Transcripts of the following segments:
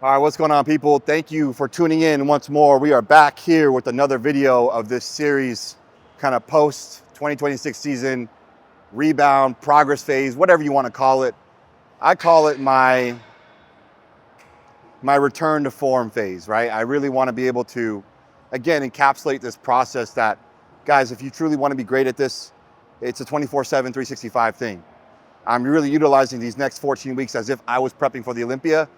All right, what's going on, people? Thank you for tuning in once more. We are back here with another video of this series, kind of post 2026 season, rebound, progress phase, whatever you want to call it. I call it my return to form phase, right? I really want to be able to, again, encapsulate this process that, guys, if you truly want to be great at this, it's a 24/7, 365 thing. I'm really utilizing these next 14 weeks as if I was prepping for the Olympia,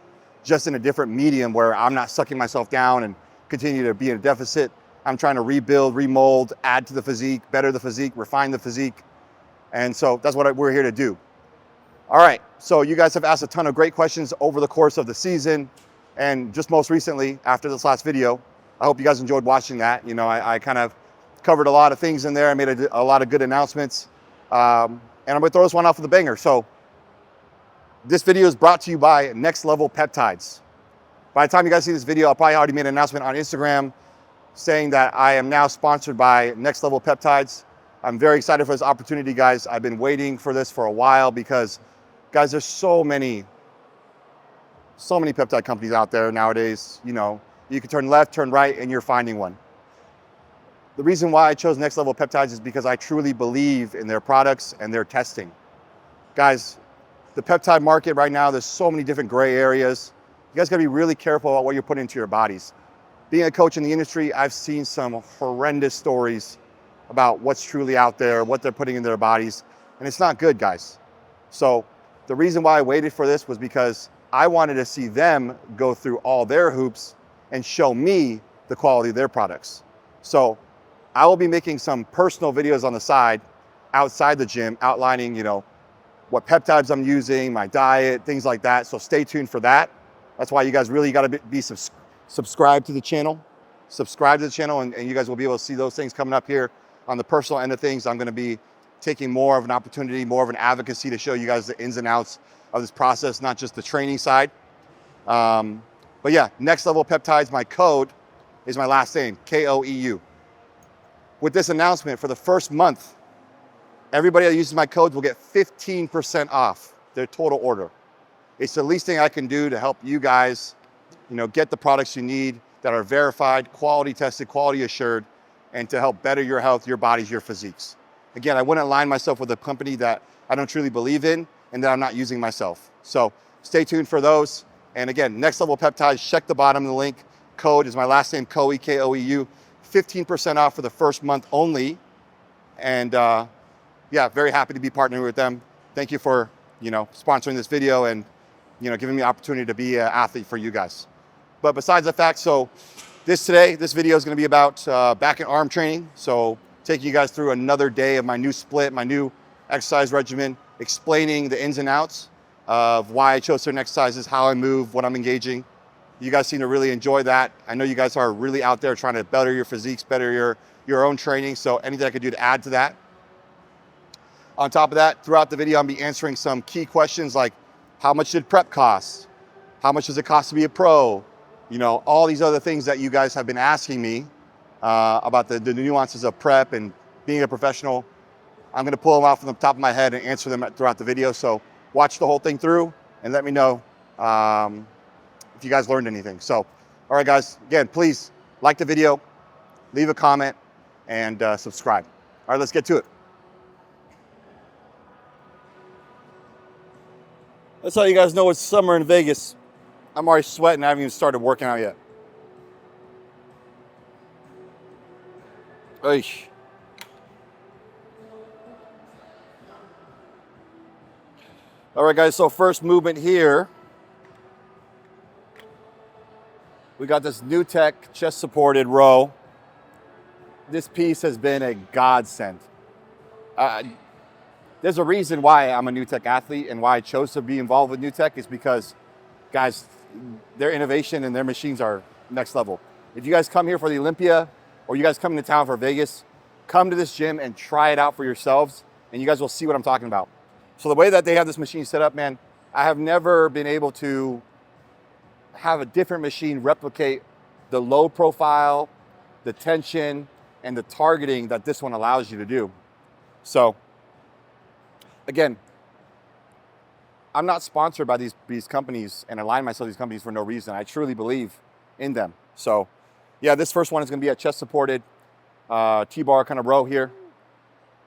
just in a different medium where I'm not sucking myself down and continue to be in a deficit. I'm trying to rebuild, remold, add to the physique, better the physique, refine the physique. And so that's what we're here to do. All right, so you guys have asked a ton of great questions over the course of the season. And just most recently, after this last video, I hope you guys enjoyed watching that. You know, I kind of covered a lot of things in there. I made a lot of good announcements. And I'm gonna throw this one off with a banger. So this video is brought to you by Next Level Peptides. By the time you guys see this video, I'll probably already made an announcement on Instagram saying that I am now sponsored by Next Level Peptides. I'm very excited for this opportunity, guys. I've been waiting for this for a while because, guys, there's so many peptide companies out there nowadays. You know, you can turn left, turn right, and you're finding one. The reason why I chose Next Level Peptides is because I truly believe in their products and their testing. Guys, the peptide market right now, there's so many different gray areas. You guys gotta be really careful about what you're putting into your bodies. Being a coach in the industry, I've seen some horrendous stories about what's truly out there, what they're putting in their bodies, and it's not good, guys. So the reason why I waited for this was because I wanted to see them go through all their hoops and show me the quality of their products. So I will be making some personal videos on the side, outside the gym, outlining, you know, what peptides I'm using, my diet, things like that. So stay tuned for that. That's why you guys really got to be subscribed to the channel. Subscribe to the channel, and you guys will be able to see those things coming up here. On the personal end of things, I'm going to be taking more of an opportunity, more of an advocacy to show you guys the ins and outs of this process, not just the training side. But yeah, Next Level Peptides, my code is my last name, Koeu. With this announcement, for the first month, everybody that uses my codes will get 15% off their total order. It's the least thing I can do to help you guys, you know, get the products you need that are verified, quality tested, quality assured, and to help better your health, your bodies, your physiques. Again, I wouldn't align myself with a company that I don't truly believe in and that I'm not using myself. So stay tuned for those. And again, Next Level Peptides, check the bottom of the link. Code is my last name, Koeu, Koeu. 15% off for the first month only. And yeah, very happy to be partnering with them. Thank you for, you know, sponsoring this video and, you know, giving me the opportunity to be an athlete for you guys. But besides the fact, so this video is going to be about back and arm training. So taking you guys through another day of my new split, my new exercise regimen, explaining the ins and outs of why I chose certain exercises, how I move, what I'm engaging. You guys seem to really enjoy that. I know you guys are really out there trying to better your physiques, better your own training. So anything I could do to add to that. On top of that, throughout the video, I'll be answering some key questions like, how much did prep cost? How much does it cost to be a pro? You know, all these other things that you guys have been asking me about the nuances of prep and being a professional. I'm gonna pull them out from the top of my head and answer them throughout the video. So watch the whole thing through and let me know if you guys learned anything. So, all right, guys, again, please like the video, leave a comment, and subscribe. All right, let's get to it. That's how you guys know it's summer in Vegas. I'm already sweating. I haven't even started working out yet. Oish. All right, guys, so first movement here. We got this NewTech chest supported row. This piece has been a godsend. There's a reason why I'm a NewTech athlete and why I chose to be involved with NewTech is because, guys, their innovation and their machines are next level. If you guys come here for the Olympia or you guys come into town for Vegas, come to this gym and try it out for yourselves and you guys will see what I'm talking about. So the way that they have this machine set up, man, I have never been able to have a different machine replicate the load profile, the tension, and the targeting that this one allows you to do. So again, I'm not sponsored by these companies and align myself with these companies for no reason. I truly believe in them. So yeah, this first one is going to be a chest supported T-bar kind of row here.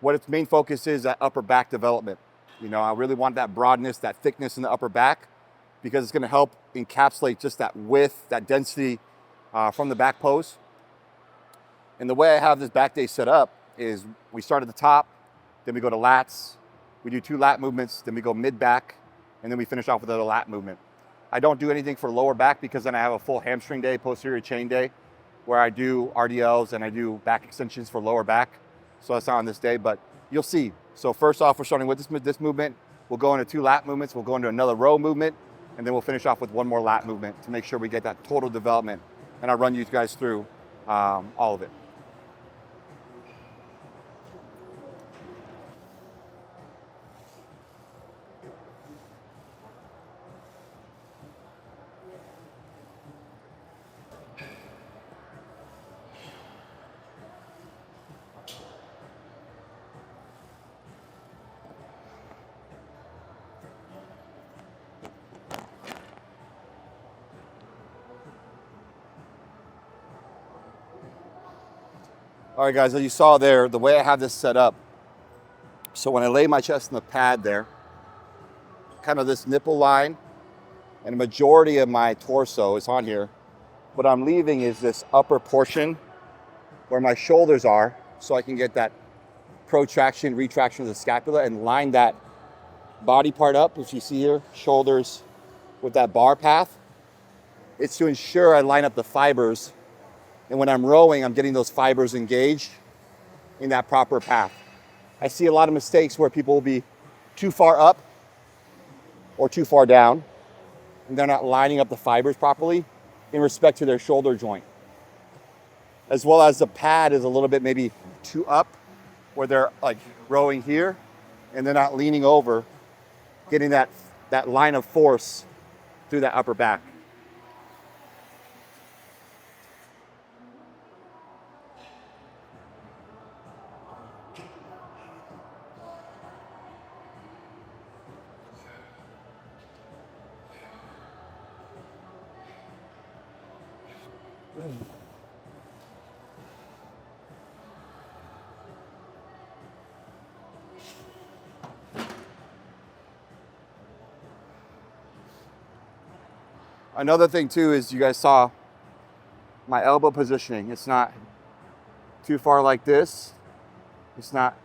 What its main focus is that upper back development. You know, I really want that broadness, that thickness in the upper back, because it's going to help encapsulate just that width, that density from the back pose. And the way I have this back day set up is we start at the top, then we go to lats, we do 2 lat movements, then we go mid back, and then we finish off with another lat movement. I don't do anything for lower back because then I have a full hamstring day, posterior chain day, where I do RDLs and I do back extensions for lower back. So that's not on this day, but you'll see. So first off, we're starting with this movement. We'll go into 2 lat movements. We'll go into another row movement, and then we'll finish off with 1 more lat movement to make sure we get that total development. And I'll run you guys through all of it. All right, guys, as you saw there, the way I have this set up, so when I lay my chest in the pad there, kind of this nipple line and a majority of my torso is on here. What I'm leaving is this upper portion where my shoulders are, so I can get that protraction, retraction of the scapula and line that body part up, which you see here, shoulders with that bar path. It's to ensure I line up the fibers. And when I'm rowing, I'm getting those fibers engaged in that proper path. I see a lot of mistakes where people will be too far up or too far down, and they're not lining up the fibers properly in respect to their shoulder joint. As well as the pad is a little bit maybe too up, where they're like rowing here, and they're not leaning over, getting that line of force through that upper back. Another thing too is you guys saw my elbow positioning. It's not too far like this. It's not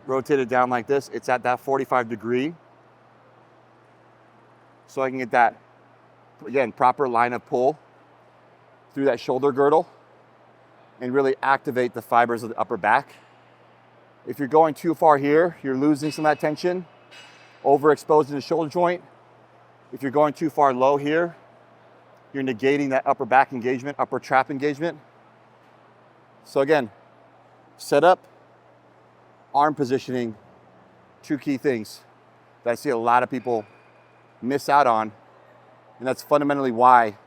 rotated down like this. It's at that 45 degree. So I can get that, again, proper line of pull through that shoulder girdle and really activate the fibers of the upper back. If you're going too far here, you're losing some of that tension, overexposing the shoulder joint. If you're going too far low here, you're negating that upper back engagement, upper trap engagement. So again, set up, arm positioning, 2 key things that I see a lot of people miss out on. And that's fundamentally why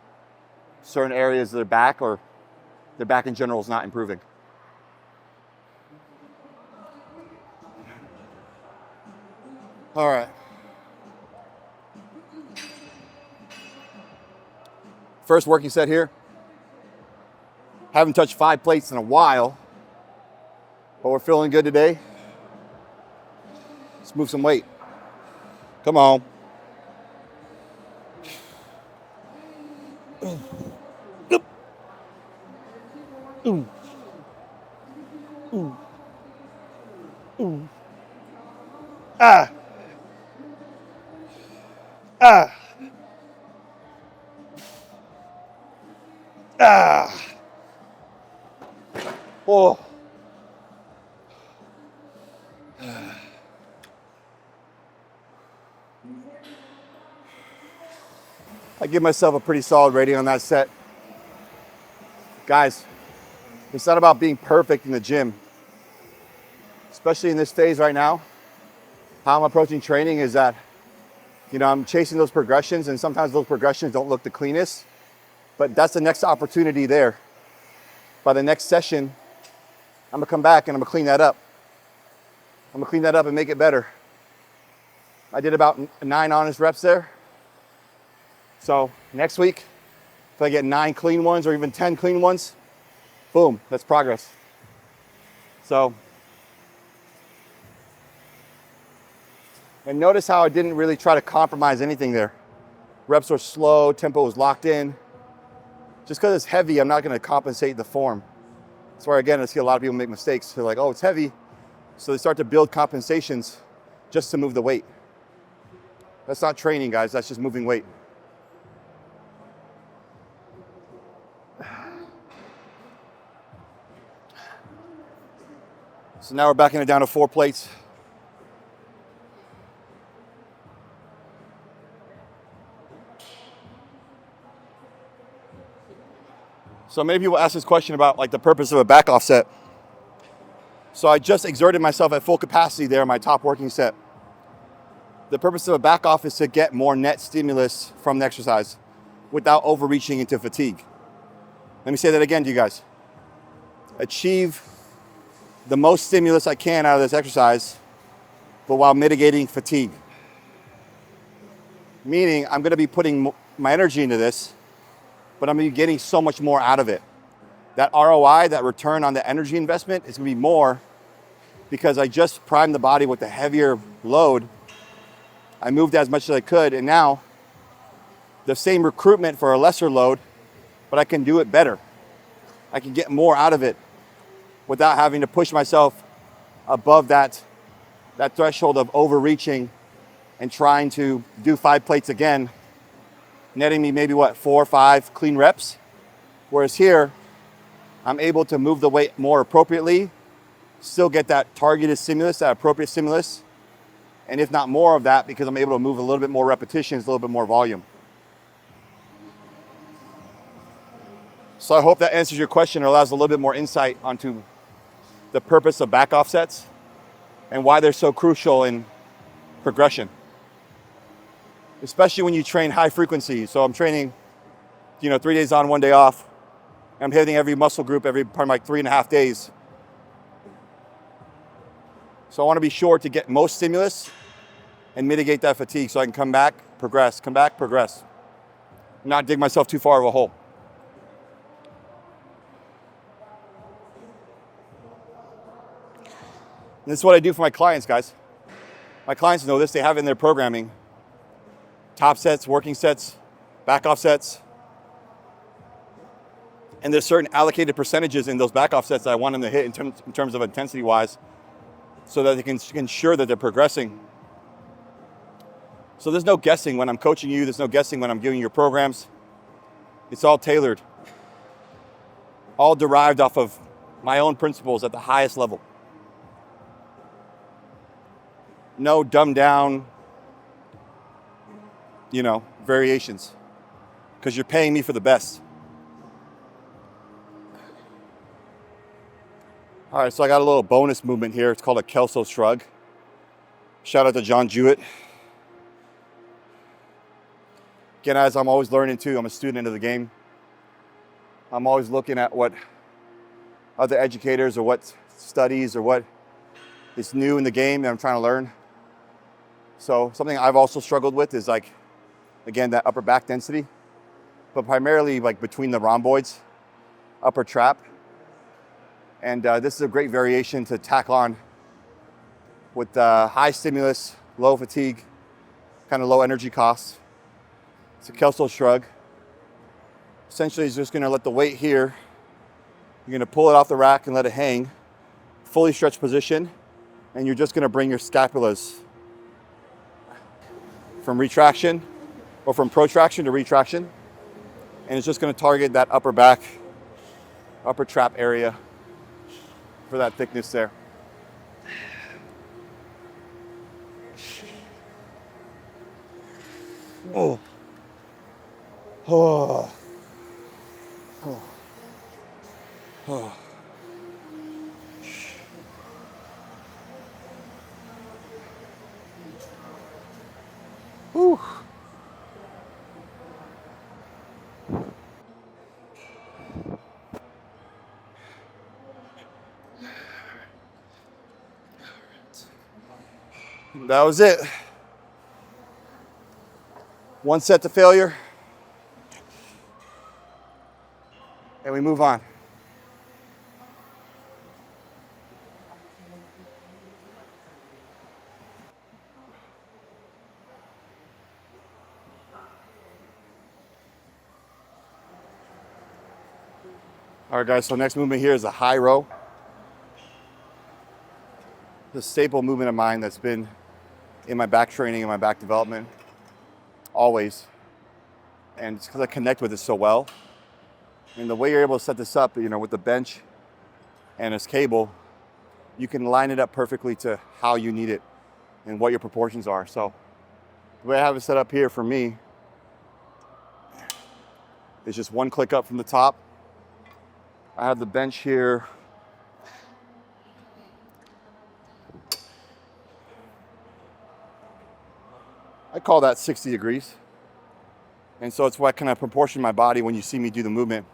certain areas of their back or their back in general is not improving. All right. First working set here. Haven't touched 5 plates in a while, but we're feeling good today. Let's move some weight. Come on. Ah. Ah. Ah. Oh. I give myself a pretty solid rating on that set. Guys, it's not about being perfect in the gym. Especially in this phase right now, how I'm approaching training is that, you know, I'm chasing those progressions, and sometimes those progressions don't look the cleanest, but that's the next opportunity there. By the next session, I'm gonna come back and I'm gonna clean that up. I'm gonna clean that up and make it better. I did about 9 honest reps there. So next week, if I get 9 clean ones or even 10 clean ones, boom, that's progress. So, and notice how I didn't really try to compromise anything there. Reps were slow, tempo was locked in. Just because it's heavy, I'm not going to compensate the form. That's where, again, I see a lot of people make mistakes. They're like, oh, it's heavy. So they start to build compensations just to move the weight. That's not training, guys. That's just moving weight. So now we're backing it down to 4 plates. So many people ask this question about like the purpose of a back offset. So I just exerted myself at full capacity there in my top working set. The purpose of a back off is to get more net stimulus from the exercise without overreaching into fatigue. Let me say that again to you guys. Achieve the most stimulus I can out of this exercise, but while mitigating fatigue. Meaning I'm gonna be putting my energy into this, but I'm gonna be getting so much more out of it. That ROI, that return on the energy investment is gonna be more because I just primed the body with a heavier load. I moved as much as I could, and now the same recruitment for a lesser load, but I can do it better. I can get more out of it without having to push myself above that threshold of overreaching and trying to do 5 plates again, netting me maybe 4 or 5 clean reps. Whereas here, I'm able to move the weight more appropriately, still get that targeted stimulus, that appropriate stimulus, and if not more of that, because I'm able to move a little bit more repetitions, a little bit more volume. So I hope that answers your question or allows a little bit more insight onto the purpose of back offsets and why they're so crucial in progression. Especially when you train high frequency. So I'm training, 3 days on, 1 day off. I'm hitting every muscle group every probably like 3.5 days. So I want to be sure to get most stimulus and mitigate that fatigue so I can come back, progress, not dig myself too far of a hole. And this is what I do for my clients, guys. My clients know this, they have it in their programming. Top sets, working sets, back off sets. And there's certain allocated percentages in those back off sets that I want them to hit in terms of intensity wise so that they can ensure that they're progressing. So there's no guessing when I'm coaching you, there's no guessing when I'm giving you your programs. It's all tailored, all derived off of my own principles at the highest level. No dumbed down, variations, because you're paying me for the best. All right, so I got a little bonus movement here. It's called a Kelso shrug. Shout out to John Jewett. Again, as I'm always learning too, I'm a student of the game. I'm always looking at what other educators or what studies or what is new in the game that I'm trying to learn. So something I've also struggled with is again, that upper back density, but primarily between the rhomboids, upper trap. And this is a great variation to tack on with high stimulus, low fatigue, kind of low energy costs. It's a Kelso shrug. Essentially, it's just gonna let the weight here, you're gonna pull it off the rack and let it hang, fully stretched position, and you're just gonna bring your scapulas from retraction or from protraction to retraction. And it's just gonna target that upper back, upper trap area for that thickness there. Oh. Oh. Oh. Oh. Whew. That was it. One set to failure, and we move on. All right, guys, so next movement here is a high row. The staple movement of mine that's been in my back training and my back development, always. And it's because I connect with it so well. And the way you're able to set this up, with the bench and this cable, you can line it up perfectly to how you need it and what your proportions are. So the way I have it set up here for me is just one click up from the top. I have the bench here. I call that 60 degrees. And so it's what kind of proportion my body when you see me do the movement.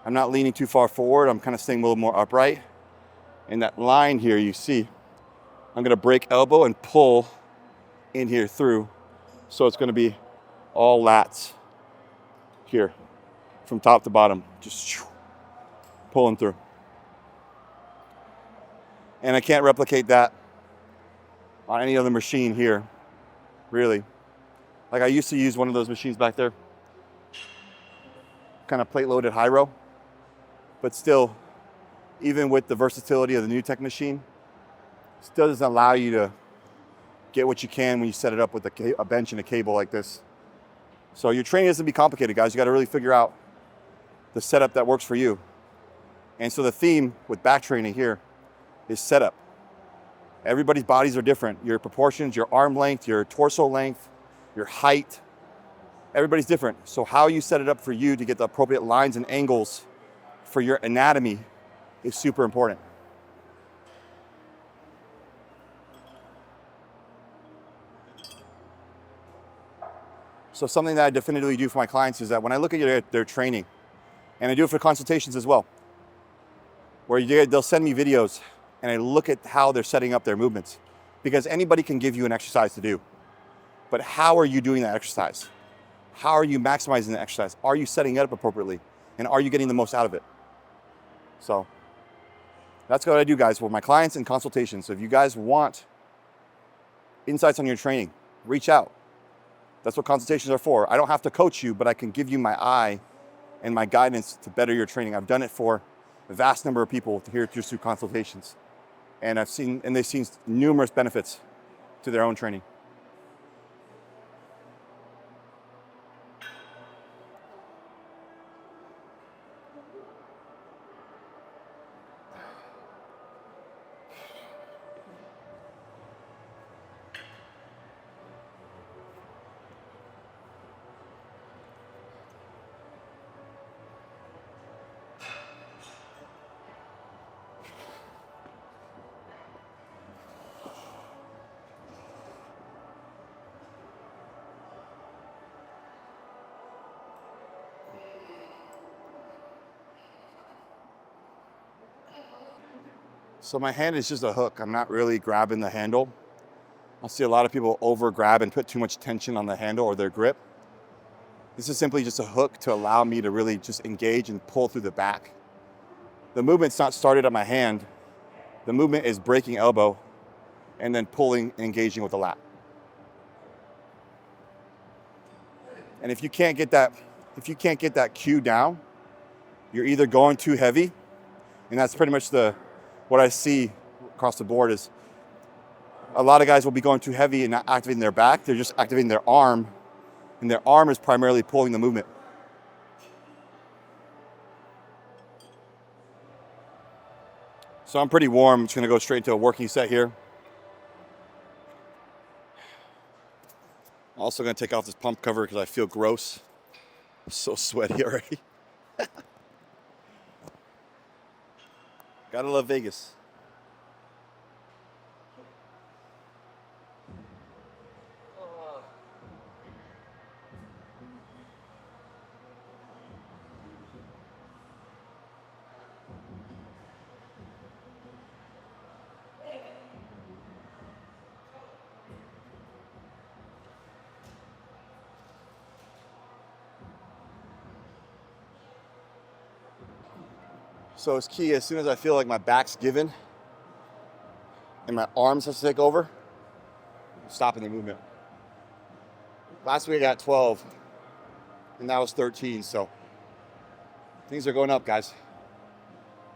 I'm not leaning too far forward. I'm kind of staying a little more upright. And that line here you see, I'm gonna break elbow and pull in here through. So it's gonna be all lats here from top to bottom, just pulling through. And I can't replicate that on any other machine here, really. Like I used to use one of those machines back there, kind of plate loaded high row, but still, even with the versatility of the NewTech machine, still doesn't allow you to get what you can when you set it up with a bench and a cable like this. So your training doesn't be complicated, guys. You got to really figure out the setup that works for you. And so the theme with back training here is setup. Everybody's bodies are different. Your proportions, your arm length, your torso length, your height, everybody's different. So how you set it up for you to get the appropriate lines and angles for your anatomy is super important. So something that I definitively do for my clients is that when I look at their training, and I do it for consultations as well, where they'll send me videos and I look at how they're setting up their movements. Because anybody can give you an exercise to do, but how are you doing that exercise? How are you maximizing the exercise? Are you setting it up appropriately? And are you getting the most out of it? So that's what I do, guys, with my clients and consultations. So if you guys want insights on your training, reach out. That's what consultations are for. I don't have to coach you, but I can give you my eye and my guidance to better your training. I've done it for a vast number of people here through consultations. And they've seen numerous benefits to their own training. So my hand is just a hook. I'm not really grabbing the handle. I see a lot of people over grab and put too much tension on the handle or their grip. This is simply just a hook to allow me to really just engage and pull through the back. The movement's not started at my hand. The movement is breaking elbow and then pulling and engaging with the lat. And if you can't get that cue down, you're either going too heavy, and that's pretty much what I see across the board is a lot of guys will be going too heavy and not activating their back. They're just activating their arm, and their arm is primarily pulling the movement. So I'm pretty warm. I'm just gonna go straight into a working set here. Also gonna take off this pump cover because I feel gross. I'm so sweaty already. Gotta love Vegas. So it's key, as soon as I feel like my back's given and my arms have to take over, I'm stopping the movement. Last week I got 12, and that was 13, so things are going up, guys.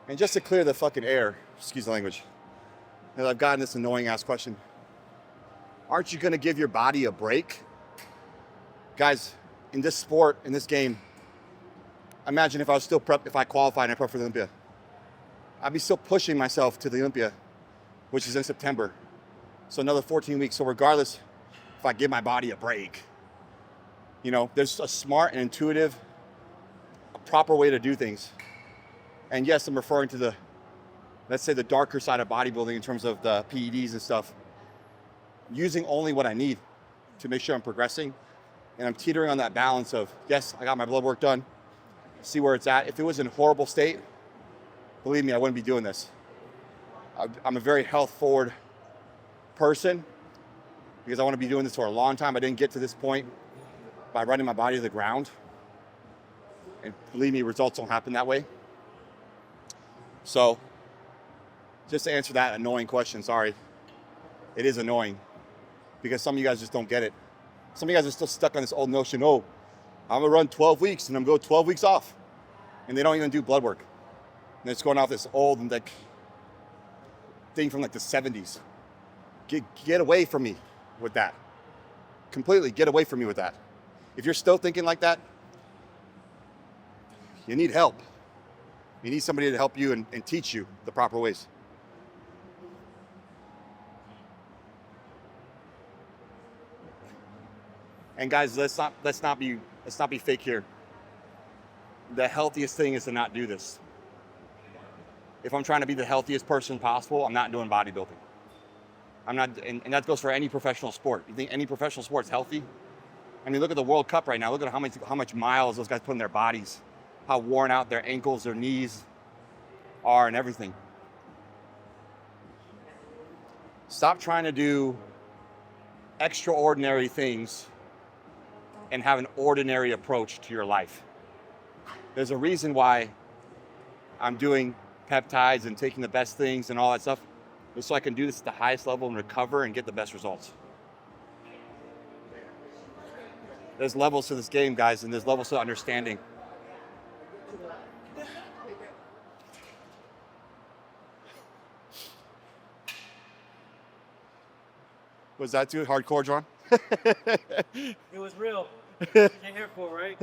And just to clear the fucking air, excuse the language, and I've gotten this annoying ass question, aren't you gonna give your body a break? Guys, in this sport, in this game, imagine if I was still if I qualified and I prepped for the Olympia. I'd be still pushing myself to the Olympia, which is in September. So another 14 weeks. So regardless, if I give my body a break, you know, there's a smart and intuitive, a proper way to do things. And yes, I'm referring to the, let's say, the darker side of bodybuilding in terms of the PEDs and stuff. Using only what I need to make sure I'm progressing. And I'm teetering on that balance of, yes, I got my blood work done, see where it's at. If it was in a horrible state, believe me, I wouldn't be doing this. I'm a very health forward person because I want to be doing this for a long time. I didn't get to this point by running my body to the ground. And believe me, results don't happen that way. So just to answer that annoying question, sorry, it is annoying because some of you guys just don't get it. Some of you guys are still stuck on this old notion, oh, I'm gonna run 12 weeks and I'm going to go 12 weeks off. And they don't even do blood work. And it's going off this old like thing from like the 70s. Get away from me with that. Completely get away from me with that. If you're still thinking like that, you need help. You need somebody to help you and teach you the proper ways. And guys, let's not be fake here. The healthiest thing is to not do this. If I'm trying to be the healthiest person possible, I'm not doing bodybuilding. I'm not, and that goes for any professional sport. You think any professional sport's healthy? I mean, look at the World Cup right now. Look at how much miles those guys put in their bodies, how worn out their ankles, their knees are, and everything. Stop trying to do extraordinary things and have an ordinary approach to your life. There's a reason why I'm doing peptides and taking the best things and all that stuff, just so I can do this at the highest level and recover and get the best results. There's levels to this game, guys, and there's levels to understanding. Was that too hardcore, John? It was real. Came here for, right?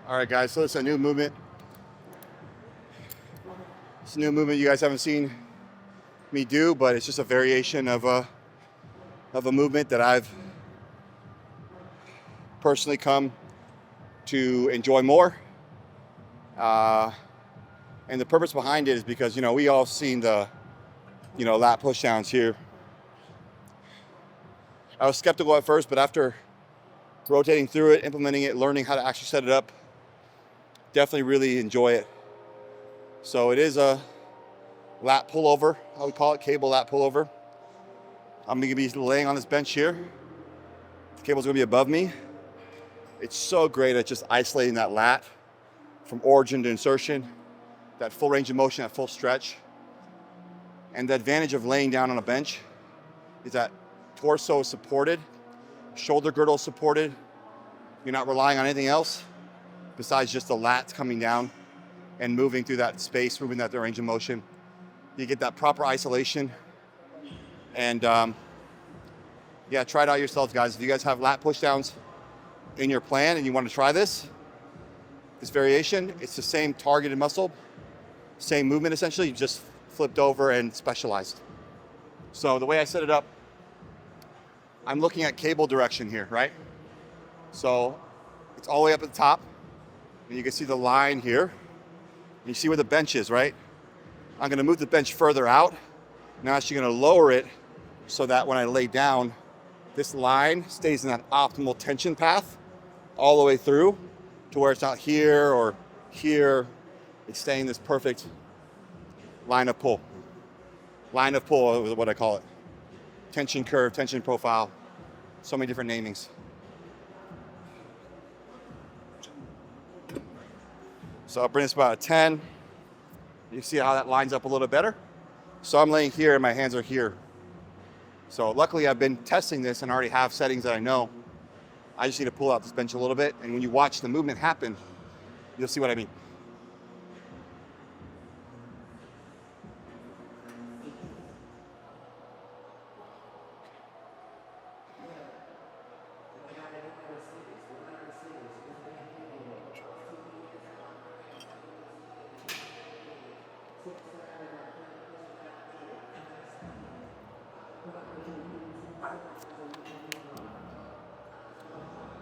All right, guys, so it's a new movement. It's a new movement you guys haven't seen me do, but it's just a variation of a movement that I've personally come to enjoy more. And the purpose behind it is because, you know, we all seen the, you know, lat push downs here. I was skeptical at first, but after rotating through it, implementing it, learning how to actually set it up, definitely really enjoy it. So it is a lat pullover, I would call it, cable lat pullover. I'm gonna be laying on this bench here. The cable's gonna be above me. It's so great at just isolating that lat from origin to insertion, that full range of motion, that full stretch. And the advantage of laying down on a bench is that torso is supported, shoulder girdle is supported. You're not relying on anything else besides just the lats coming down and moving through that space, moving that range of motion. You get that proper isolation. And yeah, try it out yourselves, guys. If you guys have lat pushdowns in your plan and you want to try this variation, it's the same targeted muscle, same movement essentially, just flipped over and specialized. So the way I set it up, I'm looking at cable direction here, right? So it's all the way up at the top, and you can see the line here. And you see where the bench is, right? I'm gonna move the bench further out. Now I'm actually gonna lower it so that when I lay down, this line stays in that optimal tension path all the way through to where it's not here or here. It's staying in this perfect line of pull. Line of pull is what I call it. tension curve, tension profile, so many different namings. So I'll bring this about a 10. You see how that lines up a little better? So I'm laying here and my hands are here. So luckily I've been testing this and already have settings that I know. I just need to pull out this bench a little bit, and when you watch the movement happen, you'll see what I mean.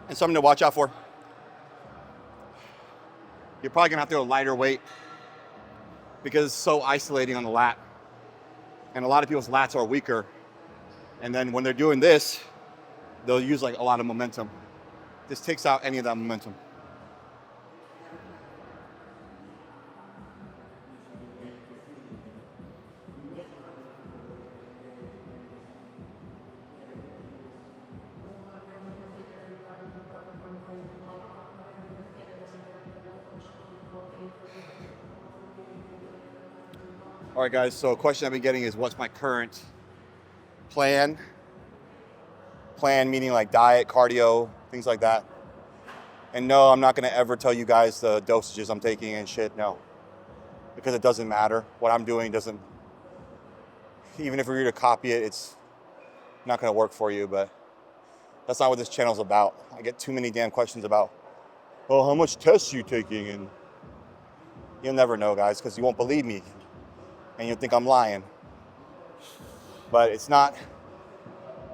And something to watch out for. You're probably gonna have to go lighter weight because it's so isolating on the lat. And a lot of people's lats are weaker. And then when they're doing this, they'll use like a lot of momentum. This takes out any of that momentum. All right, guys, so a question I've been getting is what's my current plan? Plan meaning like diet, cardio, things like that. And no, I'm not gonna ever tell you guys the dosages I'm taking and shit, no. Because it doesn't matter. What I'm doing doesn't, even if we were to copy it, it's not gonna work for you, but that's not what this channel's about. I get too many damn questions about, well, how much tests are you taking? And you'll never know, guys, because you won't believe me. And you'll think I'm lying. But it's not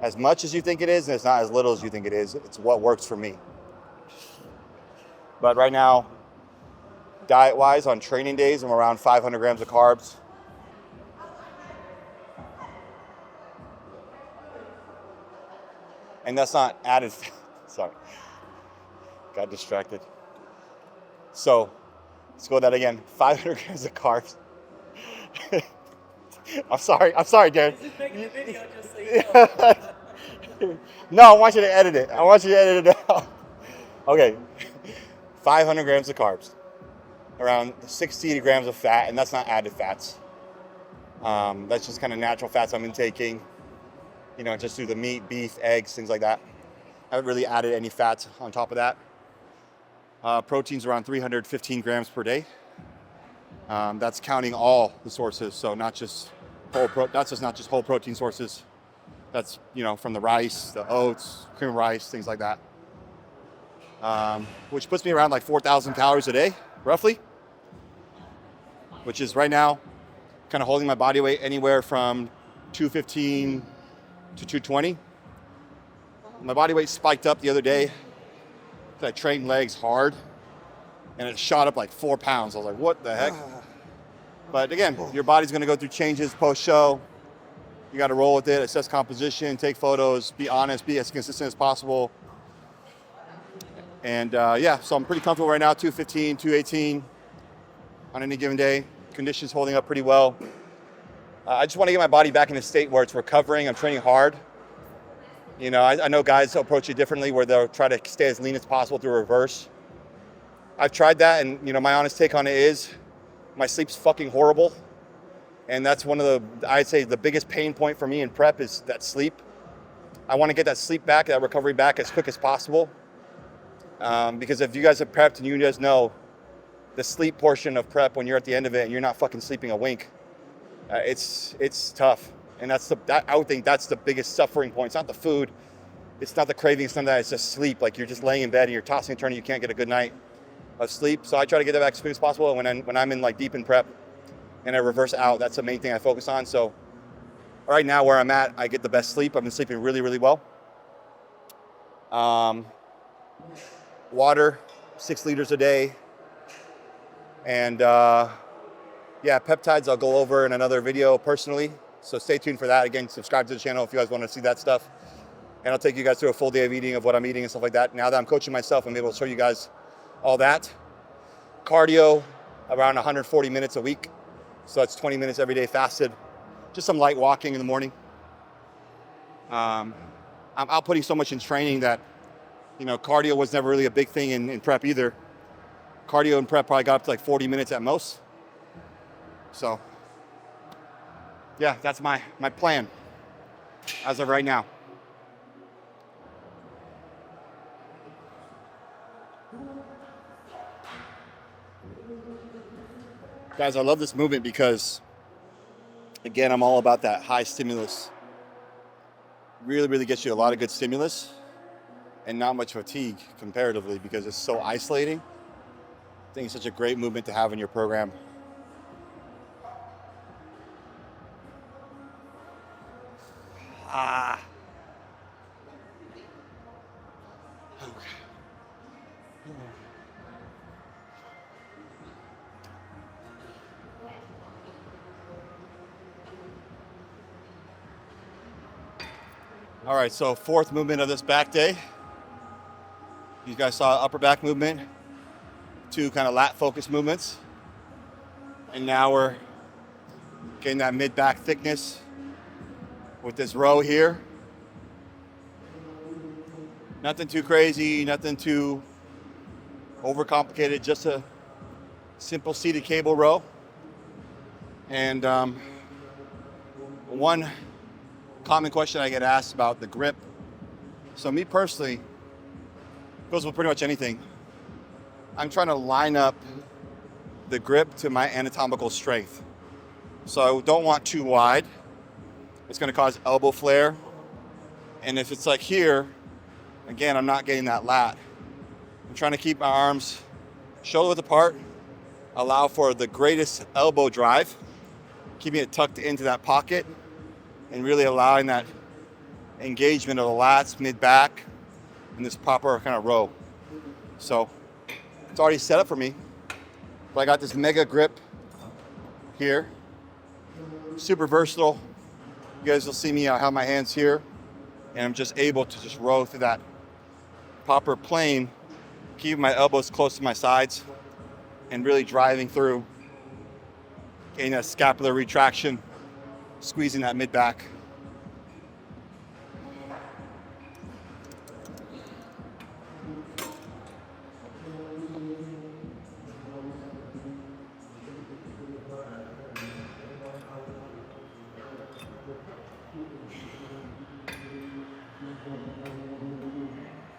as much as you think it is, and it's not as little as you think it is. It's what works for me. But right now, diet-wise, on training days, I'm around 500 grams of carbs. And that's not added fat. Sorry. Got distracted. So, let's go with that again. 500 grams of carbs. I'm sorry, Darren. He's just making a video just so you know. No, I want you to edit it. I want you to edit it out. Okay, 500 grams of carbs, around 60 grams of fat, and that's not added fats. That's just kind of natural fats I'm intaking, you know, just through the meat, beef, eggs, things like that. I haven't really added any fats on top of that. Protein's around 315 grams per day. That's counting all the sources, so not just not just whole protein sources. That's, you know, from the rice, the oats, cream of rice, things like that. Which puts me around like 4,000 calories a day, roughly. Which is right now kind of holding my body weight anywhere from 215 to 220. My body weight spiked up the other day. I trained legs hard, and it shot up like 4 pounds. I was like, what the heck? But again, your body's gonna go through changes post-show. You gotta roll with it, assess composition, take photos, be honest, be as consistent as possible. And yeah, so I'm pretty comfortable right now, 215, 218 on any given day. Conditions holding up pretty well. I just wanna get my body back in a state where it's recovering. I'm training hard. You know, I know guys approach it differently where they'll try to stay as lean as possible through reverse. I've tried that, and you know, my honest take on it is my sleep's fucking horrible. And that's one of the, I'd say the biggest pain point for me in prep is that sleep. I want to get that sleep back, that recovery back as quick as possible. Because if you guys have prepped and you guys know the sleep portion of prep when you're at the end of it and you're not fucking sleeping a wink, it's tough. And I would think that's the biggest suffering point. It's not the food, it's not the craving, it's none of that, it's just sleep. Like you're just laying in bed and you're tossing and turning, you can't get a good night of sleep. So I try to get that back as quick as possible. And when I'm in like deep in prep and I reverse out, that's the main thing I focus on. So right now where I'm at, I get the best sleep. I've been sleeping really, really well. Water, 6 liters a day. And yeah, peptides I'll go over in another video personally. So stay tuned for that. Again, subscribe to the channel if you guys want to see that stuff. And I'll take you guys through a full day of eating, of what I'm eating and stuff like that. Now that I'm coaching myself, I'm able to show you guys all that. Cardio, around 140 minutes a week. So that's 20 minutes every day fasted. Just some light walking in the morning. I'm outputting so much in training that, cardio was never really a big thing in prep either. Cardio in prep probably got up to like 40 minutes at most. So, yeah, that's my plan as of right now. Guys, I love this movement because, again, I'm all about that high stimulus. Really, really gets you a lot of good stimulus and not much fatigue comparatively because it's so isolating. I think it's such a great movement to have in your program. All right, so fourth movement of this back day. You guys saw upper back movement, 2 kind of lat focused movements. And now we're getting that mid back thickness with this row here. Nothing too crazy, nothing too overcomplicated, just a simple seated cable row. And one common question I get asked about the grip. So me personally, goes with pretty much anything. I'm trying to line up the grip to my anatomical strength. So I don't want too wide. It's gonna cause elbow flare. And if it's like here, again, I'm not getting that lat. I'm trying to keep my arms shoulder width apart, allow for the greatest elbow drive, keeping it tucked into that pocket, and really allowing that engagement of the lats, mid-back, in this proper kind of row. So it's already set up for me. But I got this mega grip here. Super versatile. You guys will see me, I have my hands here, and I'm just able to just row through that proper plane, keeping my elbows close to my sides, and really driving through, getting that scapular retraction, squeezing that mid-back.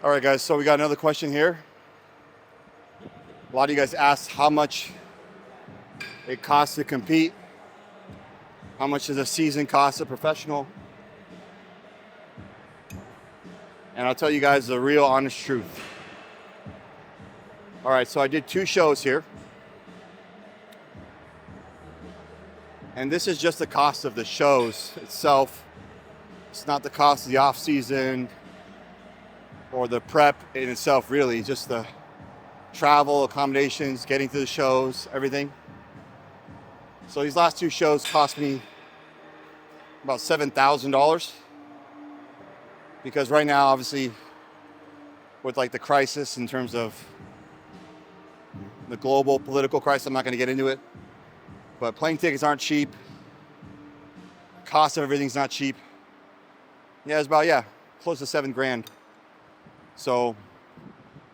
All right, guys, so we got another question here. A lot of you guys asked how much it costs to compete. How much does a season cost a professional? And I'll tell you guys the real honest truth. All right, so I did 2 shows here. And this is just the cost of the shows itself. It's not the cost of the off season or the prep in itself, really. Just the travel, accommodations, getting to the shows, everything. So these last 2 shows cost me about $7,000. Because right now, obviously, with like the crisis in terms of the global political crisis, I'm not gonna get into it. But plane tickets aren't cheap. Cost of everything's not cheap. Yeah, it's about, close to $7,000. So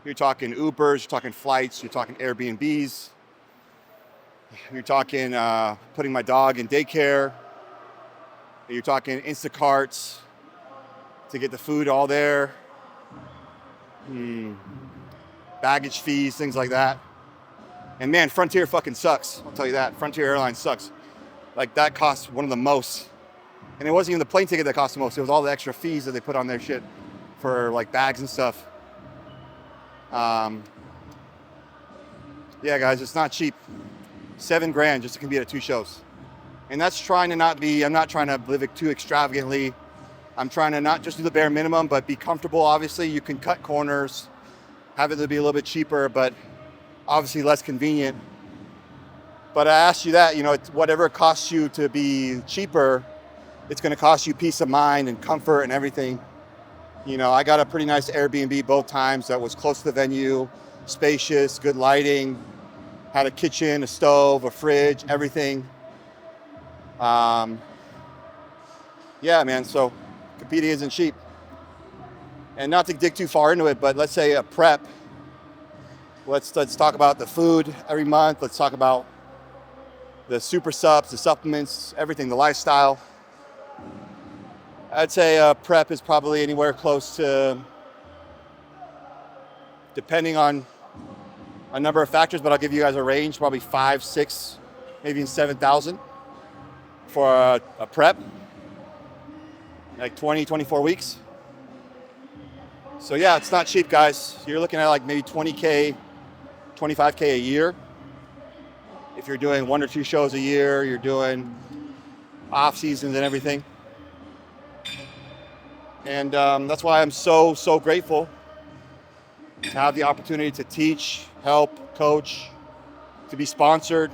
you're talking Ubers, you're talking flights, you're talking Airbnbs, you're talking putting my dog in daycare, you're talking Instacarts to get the food all there, baggage fees, things like that. And man, Frontier fucking sucks. I'll tell you that. Frontier Airlines sucks. Like that costs one of the most. And it wasn't even the plane ticket that cost the most. It was all the extra fees that they put on their shit for like bags and stuff. Yeah, guys, it's not cheap. $7,000 just to compete at 2 shows. And that's trying to not be, I'm not trying to live it too extravagantly. I'm trying to not just do the bare minimum, but be comfortable. Obviously, you can cut corners, have it to be a little bit cheaper, but obviously less convenient. But I asked you that, it's whatever it costs you to be cheaper, it's gonna cost you peace of mind and comfort and everything. I got a pretty nice Airbnb both times that was close to the venue, spacious, good lighting, had a kitchen, a stove, a fridge, everything. Yeah, man, so Competing isn't cheap. And not to dig too far into it, but let's say a prep. Let's talk about the food every month. Let's talk about the super subs, the supplements, everything, the lifestyle. I'd say a prep is probably anywhere close to, depending on a number of factors, but I'll give you guys a range, probably 5, 6, maybe even 7,000 for a prep, like 20, 24 weeks. So yeah, it's not cheap, guys. You're looking at like maybe 20K, 25K a year. If you're doing 1 or 2 shows a year, you're doing off seasons and everything. And that's why I'm so grateful to have the opportunity to teach, help, coach, to be sponsored.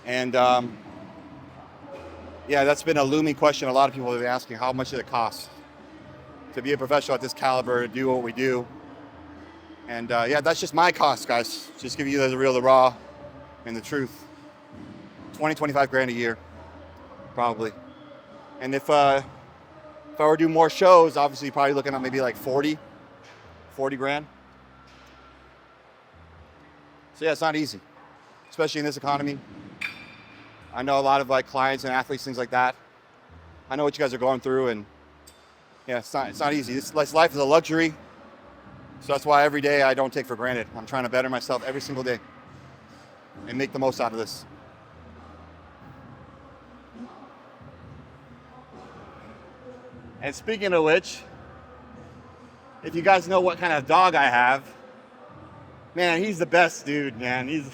And yeah, that's been a looming question. A lot of people have been asking, how much does it cost to be a professional at this caliber, to do what we do? And yeah, that's just my cost, guys. Just giving you the real, the raw, and the truth. 20, 25 grand a year, probably. And if I were to do more shows, obviously probably looking at maybe like 40 grand. So yeah, it's not easy, especially in this economy. I know a lot of like clients and athletes, things like that. I know what you guys are going through, and yeah, it's not easy. This life is a luxury. So that's why every day I don't take for granted. I'm trying to better myself every single day and make the most out of this. And speaking of which, if you guys know what kind of dog I have, man, he's the best dude, man. He's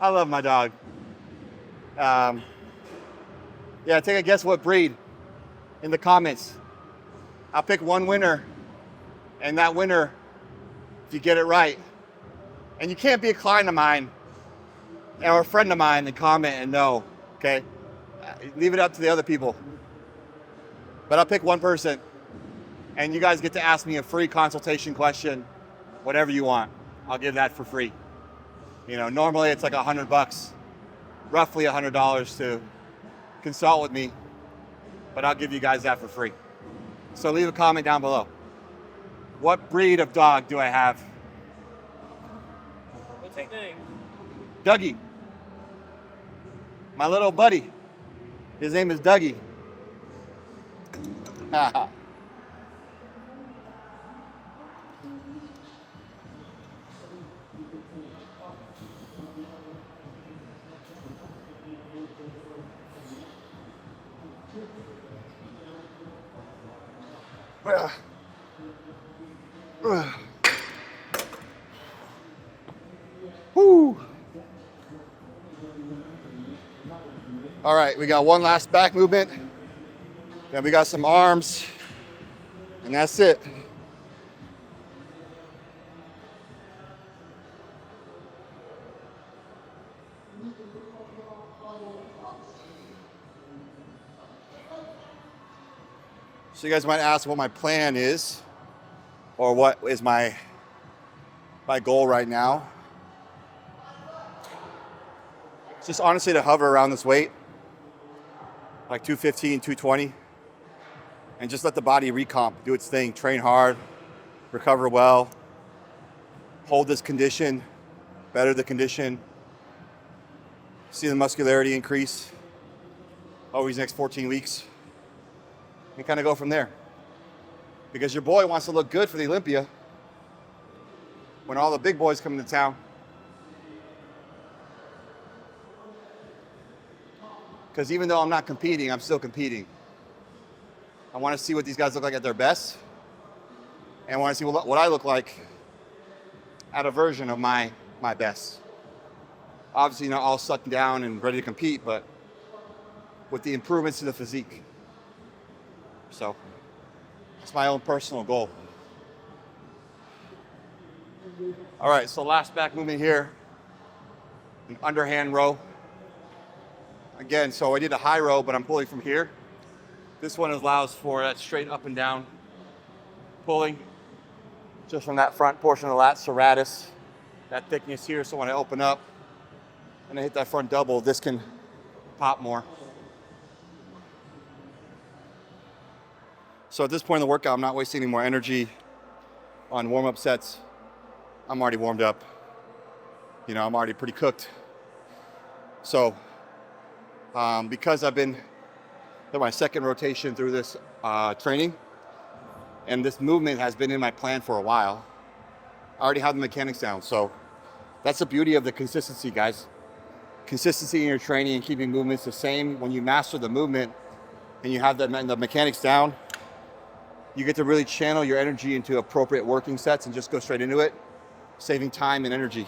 I love my dog. Yeah, take a guess what breed in the comments. I'll pick one winner, and that winner, if you get it right, and you can't be a client of mine or a friend of mine and comment and know, okay? Leave it up to the other people. But I'll pick one person, and you guys get to ask me a free consultation question, whatever you want. I'll give that for free. You know, normally it's like $100, roughly $100 to consult with me, but I'll give you guys that for free. So leave a comment down below. What breed of dog do I have? What's his name? Dougie. My little buddy. His name is Dougie. Woo. All right, we got one last back movement. Then we got some arms, and that's it. So you guys might ask what my plan is, or what is my goal right now. It's just honestly to hover around this weight, like 215, 220, and just let the body recomp, do its thing, train hard, recover well, hold this condition, better the condition, see the muscularity increase over these next 14 weeks. And kind of go from there. Because your boy wants to look good for the Olympia when all the big boys come into town. Because even though I'm not competing, I'm still competing. I want to see what these guys look like at their best. And I want to see what I look like at a version of my best. Obviously not all sucked down and ready to compete, but with the improvements to the physique. So it's my own personal goal. All right, so last back movement here, an underhand row. Again, so I did a high row, but I'm pulling from here. This one allows for that straight up and down pulling, just from that front portion of the lat serratus, that thickness here. So when I open up and I hit that front double, this can pop more. So at this point in the workout, I'm not wasting any more energy on warm-up sets. I'm already warmed up. You know, I'm already pretty cooked. So because I've been at my second rotation through this training, and this movement has been in my plan for a while, I already have the mechanics down. So that's the beauty of the consistency, guys. Consistency in your training and keeping movements the same. When you master the movement and you have the mechanics down, you get to really channel your energy into appropriate working sets and just go straight into it, saving time and energy.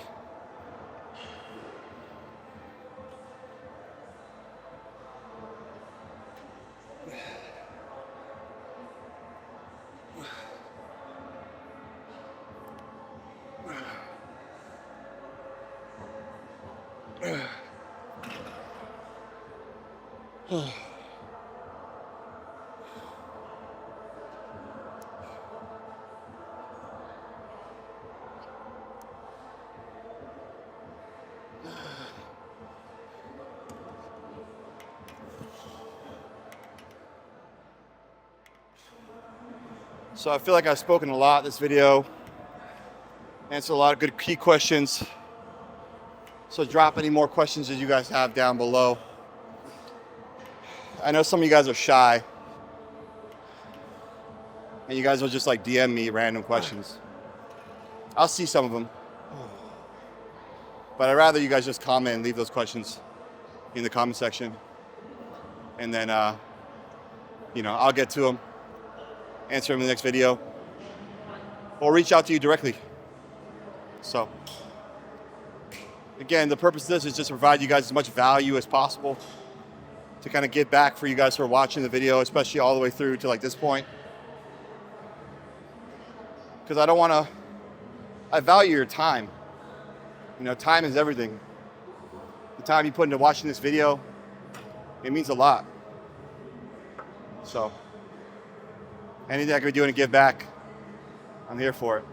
So I feel like I've spoken a lot in this video, answered a lot of good key questions. So drop any more questions that you guys have down below. I know some of you guys are shy, and you guys will just like DM me random questions. I'll see some of them, but I'd rather you guys just comment and leave those questions in the comment section, and then you know, I'll get to them, answer them in the next video, or reach out to you directly. So again, the purpose of this is just to provide you guys as much value as possible, to kind of give back for you guys who are watching the video, especially all the way through to like this point. Because I value your time. You know, time is everything. The time you put into watching this video, it means a lot. So anything I can be doing to give back, I'm here for it.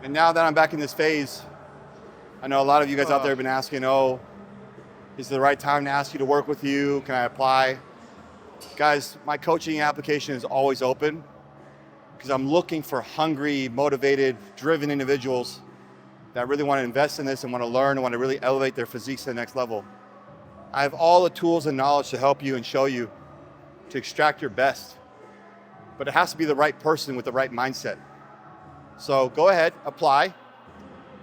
And now that I'm back in this phase, I know a lot of you guys out there have been asking, oh, is it the right time to ask you to work with you? Can I apply? Guys, my coaching application is always open because I'm looking for hungry, motivated, driven individuals that really want to invest in this and want to learn and want to really elevate their physiques to the next level. I have all the tools and knowledge to help you and show you to extract your best, but it has to be the right person with the right mindset. So go ahead, apply.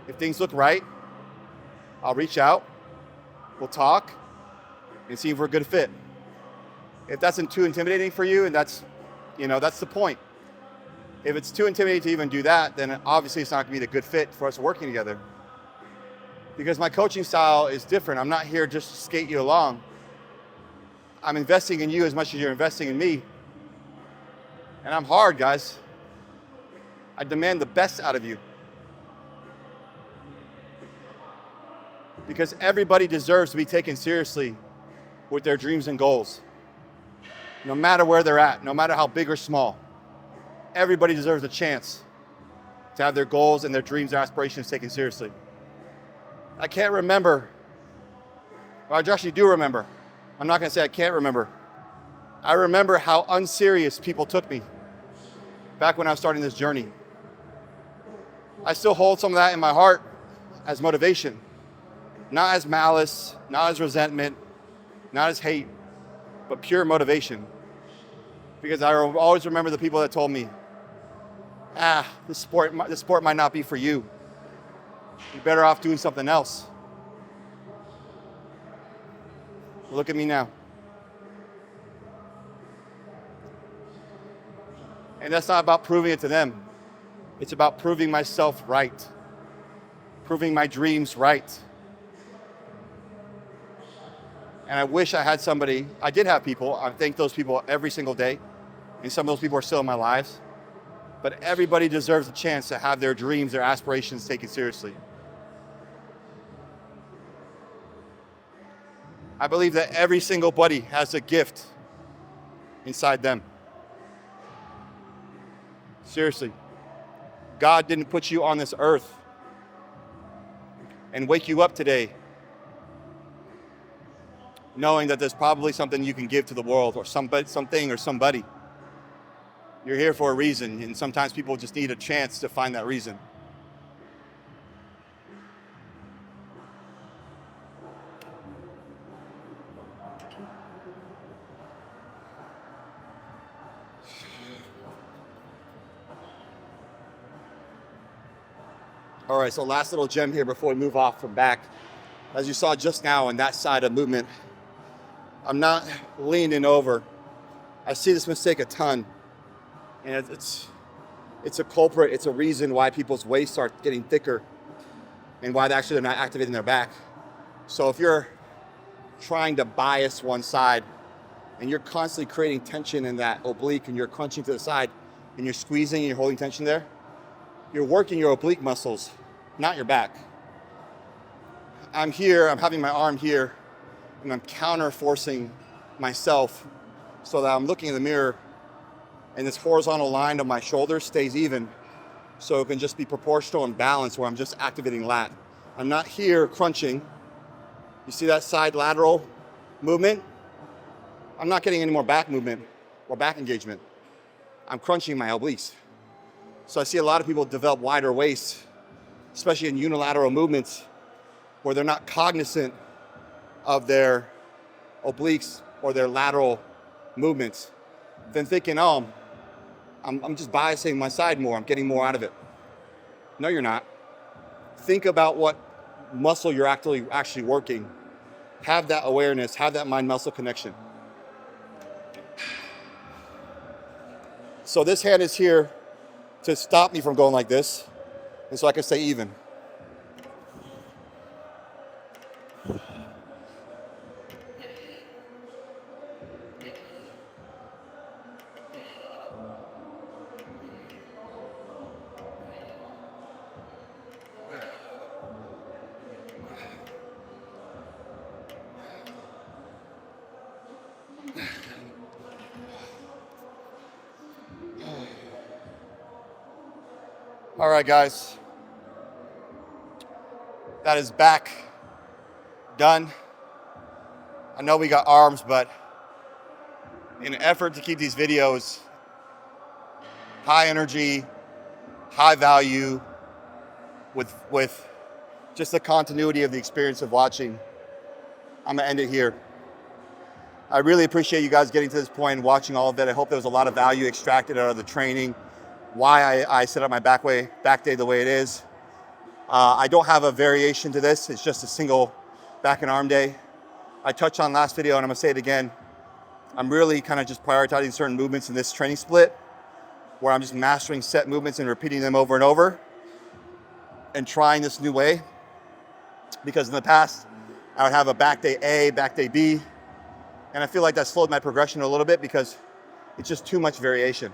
If things look right, I'll reach out, we'll talk, and see if we're a good fit. If that's too intimidating for you, and that's the point. If it's too intimidating to even do that, then obviously it's not gonna be the good fit for us working together. Because my coaching style is different. I'm not here just to skate you along. I'm investing in you as much as you're investing in me. And I'm hard, guys. I demand the best out of you. Because everybody deserves to be taken seriously with their dreams and goals. No matter where they're at, no matter how big or small. Everybody deserves a chance to have their goals and their dreams and aspirations taken seriously. I can't remember, or I actually do remember. I'm not gonna say I can't remember. I remember how unserious people took me back when I was starting this journey. I still hold some of that in my heart as motivation, not as malice, not as resentment, not as hate, but pure motivation. Because I always remember the people that told me, this sport might not be for you. You're better off doing something else. Well, look at me now. And that's not about proving it to them. It's about proving myself right. Proving my dreams right. And I wish I had somebody, I did have people, I thank those people every single day. And some of those people are still in my lives. But everybody deserves a chance to have their dreams, their aspirations taken seriously. I believe that every single buddy has a gift inside them. Seriously. God didn't put you on this earth and wake you up today knowing that there's probably something you can give to the world, or something or somebody. You're here for a reason, and sometimes people just need a chance to find that reason. All right, so last little gem here before we move off from back. As you saw just now in that side of movement, I'm not leaning over. I see this mistake a ton, and it's a culprit. It's a reason why people's waists are getting thicker and why they're not activating their back. So if you're trying to bias one side and you're constantly creating tension in that oblique and you're crunching to the side and you're squeezing and you're holding tension there, you're working your oblique muscles, not your back. I'm here, I'm having my arm here, and I'm counter forcing myself so that I'm looking in the mirror and this horizontal line of my shoulder stays even, so it can just be proportional and balanced where I'm just activating lat. I'm not here crunching. You see that side lateral movement? I'm not getting any more back movement or back engagement. I'm crunching my obliques. So I see a lot of people develop wider waists, especially in unilateral movements where they're not cognizant of their obliques or their lateral movements. Then thinking, oh, I'm just biasing my side more, I'm getting more out of it. No, you're not. Think about what muscle you're actually working. Have that awareness, have that mind-muscle connection. So this hand is here to stop me from going like this, and so I can stay even. All right, guys. That is back done. I know we got arms, but in an effort to keep these videos high energy, high value, with just the continuity of the experience of watching, I'm gonna end it here. I really appreciate you guys getting to this point and watching all of it. I hope there was a lot of value extracted out of the training, why I set up my back day the way it is. I don't have a variation to this. It's just a single back and arm day. I touched on last video, and I'm gonna say it again. I'm really kind of just prioritizing certain movements in this training split where I'm just mastering set movements and repeating them over and over and trying this new way. Because in the past, I would have a back day A, back day B, and I feel like that slowed my progression a little bit because it's just too much variation.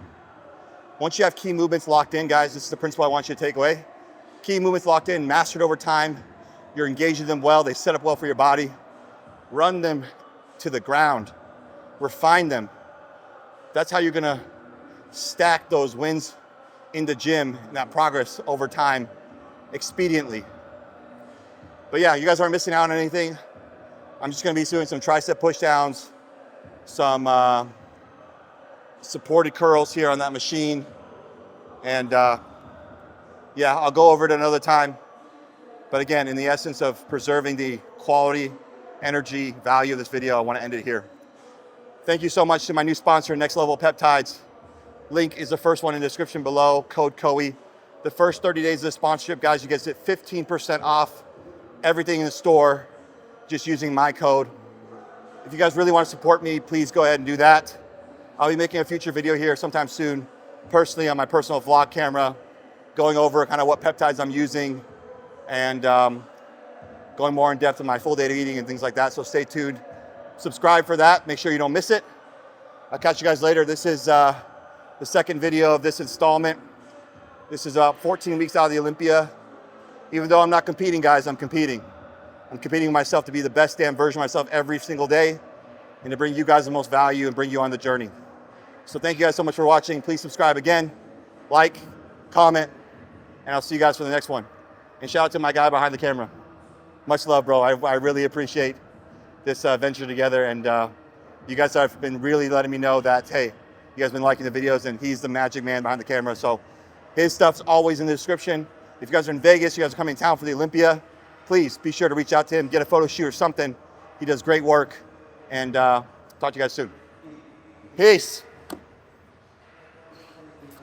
Once you have key movements locked in, guys, this is the principle I want you to take away. Key movements locked in, mastered over time. You're engaging them well. They set up well for your body. Run them to the ground. Refine them. That's how you're gonna stack those wins in the gym and that progress over time expediently. But yeah, you guys aren't missing out on anything. I'm just gonna be doing some tricep push downs, some supported curls here on that machine. And yeah, I'll go over it another time. But again, in the essence of preserving the quality, energy, value of this video, I want to end it here. Thank you so much to my new sponsor, Next Level Peptides. Link is the first one in the description below, code Koeu. The first 30 days of the sponsorship, guys, you get 15% off everything in the store just using my code. If you guys really want to support me, please go ahead and do that. I'll be making a future video here sometime soon, personally on my personal vlog camera, going over kind of what peptides I'm using and going more in depth in my full data eating and things like that. So stay tuned. Subscribe for that. Make sure you don't miss it. I'll catch you guys later. This is the second video of this installment. This is 14 weeks out of the Olympia. Even though I'm not competing, guys, I'm competing. I'm competing with myself to be the best damn version of myself every single day and to bring you guys the most value and bring you on the journey. So thank you guys so much for watching. Please subscribe again, like, comment, and I'll see you guys for the next one. And shout out to my guy behind the camera. Much love, bro. I really appreciate this venture together. And you guys have been really letting me know that, hey, you guys have been liking the videos, and he's the magic man behind the camera. So his stuff's always in the description. If you guys are in Vegas, you guys are coming in town for the Olympia, please be sure to reach out to him, get a photo shoot or something. He does great work. And talk to you guys soon. Peace.